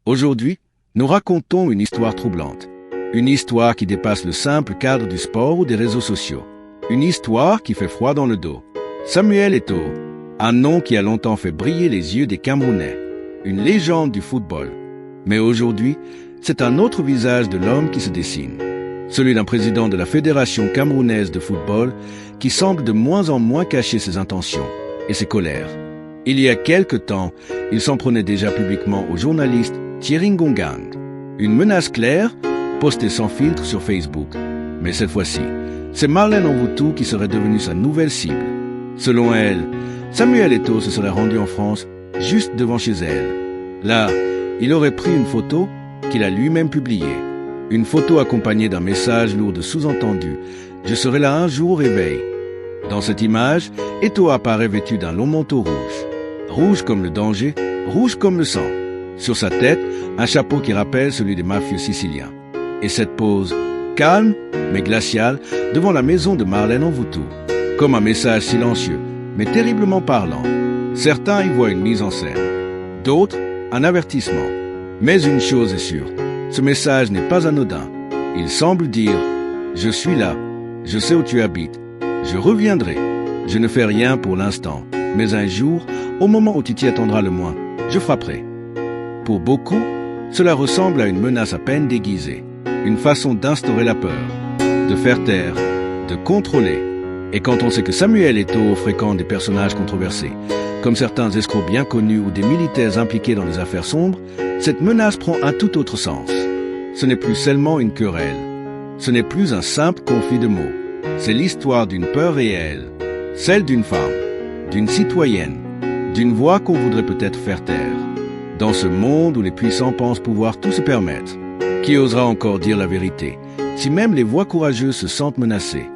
Aujourd'hui, nous racontons une histoire troublante. Une histoire qui dépasse le simple cadre du sport ou des réseaux sociaux. Une histoire qui fait froid dans le dos. Samuel Eto'o, un nom qui a longtemps fait briller les yeux des Camerounais. Une légende du football. Mais aujourd'hui, c'est un autre visage de l'homme qui se dessine. Celui d'un président de la Fédération camerounaise de football qui semble de moins en moins cacher ses intentions et ses colères. Il y a quelque temps, il s'en prenait déjà publiquement au journaliste Thierry Ngongang. Une menace claire, postée sans filtre sur Facebook. Mais cette fois-ci, c'est Marlène Envoutou qui serait devenue sa nouvelle cible. Selon elle, Samuel Eto'o se serait rendu en France juste devant chez elle. Là, il aurait pris une photo qu'il a lui-même publiée. Une photo accompagnée d'un message lourd de sous-entendus. Je serai là un jour au réveil. Dans cette image, Eto'o apparaît vêtu d'un long manteau rouge. Rouge comme le danger, rouge comme le sang. Sur sa tête, un chapeau qui rappelle celui des mafieux siciliens. Et cette pose, calme mais glaciale, devant la maison de Marlène Envoutou. Comme un message silencieux, mais terriblement parlant. Certains y voient une mise en scène. D'autres, un avertissement. Mais une chose est sûre, ce message n'est pas anodin. Il semble dire « Je suis là, je sais où tu habites, je reviendrai, je ne fais rien pour l'instant, mais un jour, au moment où tu t'y attendras le moins, je frapperai. » Pour beaucoup, cela ressemble à une menace à peine déguisée, une façon d'instaurer la peur, de faire taire, de contrôler. Et quand on sait que Samuel Eto'o fréquente des personnages controversés, comme certains escrocs bien connus ou des militaires impliqués dans des affaires sombres, cette menace prend un tout autre sens. Ce n'est plus seulement une querelle. Ce n'est plus un simple conflit de mots. C'est l'histoire d'une peur réelle, celle d'une femme, d'une citoyenne, d'une voix qu'on voudrait peut-être faire taire. Dans ce monde où les puissants pensent pouvoir tout se permettre, qui osera encore dire la vérité, si même les voix courageuses se sentent menacées?